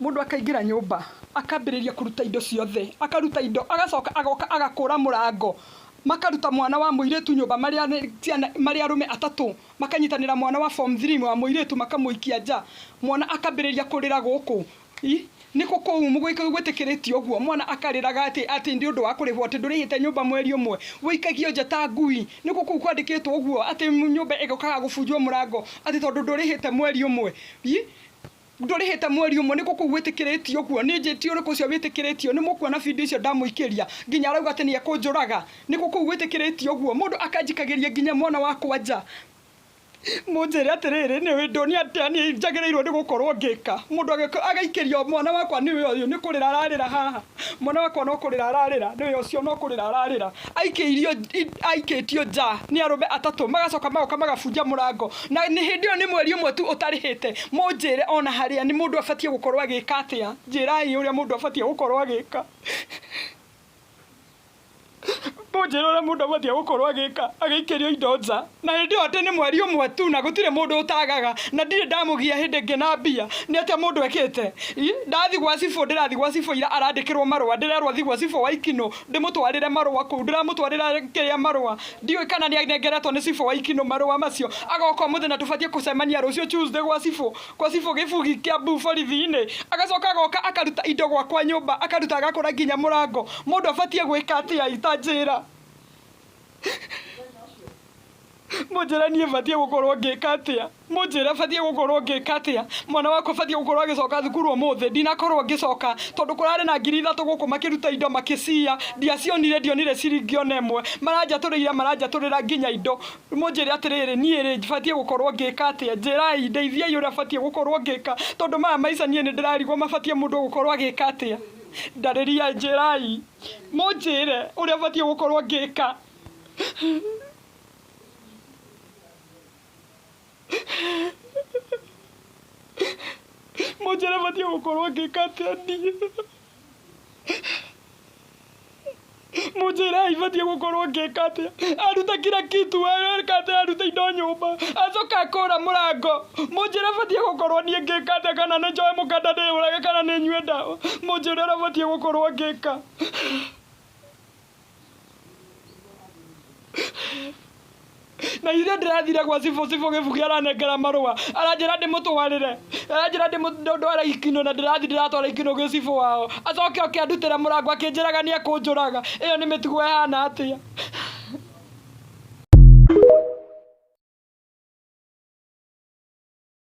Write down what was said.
Mundu akaingira nyumba akambiriria kuruta indo ciothe, akaruta indo, agacoka agoka agakura murango, makaruta mwana wa muiretu nyumba maria arume atatu, makanyitanira mwana wa form 3 wa muiretu makamuikia nja, mwana akambiriria kurira guku niko ko umugwika gwetekeretio guo, mwana akariraga ati ndi undu wa kurivwo ati ndurihite nyumba mweri umwe wikagio nja ta ngui, niko ko kwandikitwo guo ati nyumba igokaga gubunjwo murango ati tondu ndurihite mweri umwe ndurihite mweri umwe, niko ko gwetekeretio guo. Ni njiti uriku ucio witekeretio, ni mukuona video icio ndamuikiria nginya arauga ati ni akunjuraga, niko ko gwetekeretio guo. Mundu akanjikagiria nginya mwana wakwa nja, munjire atiriri ni windoni atia ni njagirirwo ni gukorwo ngika. Mundu agaikirio mwana wakwa ni we uyu, ni kurira ararira haha, mwana wakwa no kurira ararira, ni we ucio no kurira ararira. Aikitio nja ni arume atatu, magacoka magoka magabunja murango, na ni hindi yo ni mweri umwe tu utarihite. Munjire ona haria ni mundu abatie gukorwo agika atia, njirai uria mundu abatie gukorwo agika. Munjire uria mundu abatie gukorwo agika, agaikirio indo nja, na hindi yo ati ni mweri umwe tu, na gutire mundu utagaga, na ndire ndamugia hindi ngina mbia. Ni atia mundu ekite? Ndathi gwa cibo, ndirathi gwa cibo ira arandikirwo marua, ndirerwo thi gwa cibo wa Ikino ndimutwarire marua kuu, ndiramutwarira kiria marua, ndiwe kana ni anengeretwo ni cibo wa Ikino marua macio. Agoka muthenya tubatie kucemania rucio Tuesday gwa cibo gibugi kia buforithi-ini, agacoka agoka akaruta indo gwakwa nyumba, akaruta agakora nginya murango. Mundu abatie gwika atia itanjira? Munjira nie batie gukorwo ngika atia? Munjira batie gukorwo ngika atia? Mwana wakwa batie gukorwo agicoka thukuru umuthi, ndinakorwo ngicoka tondu kurari na 3,000 guku makiruta indo makicia, ndionire ciringi ona imwe, maranjaturira nginya indo. Munjira atiriri nie ri batie gukorwo ngika atia? Njirai ndeithiai uria batie gukorwo ngika, tondu maya maica nie ni ndirarigwo mabatie mundu gukorwo agika atia. Ndariria njirai, munjire uria batie gukorwo ngika. Munjire batie gukorwo ngika atia nie? Munjire batie gukorwo ngika atia? Aruta kila kitu, aruta indo nyumba, acoka akura murango. Munjire batie gukorwo nie ngika atia? Kana ni njoe mukanda ndiurage, kana ni nyue ndawa? Munjire uria batie gukorwo ngika. Na ire ndirathire gwa cibo gibugi aranengera marua, aranjira ndimutwarire, aranjira ndimutwara Ikino, na ndiratwara Ikino gwi cibo wao. Acoke andutira murango akinjiraga ni akunjuraga. Iyo ni mitugo ihana atia?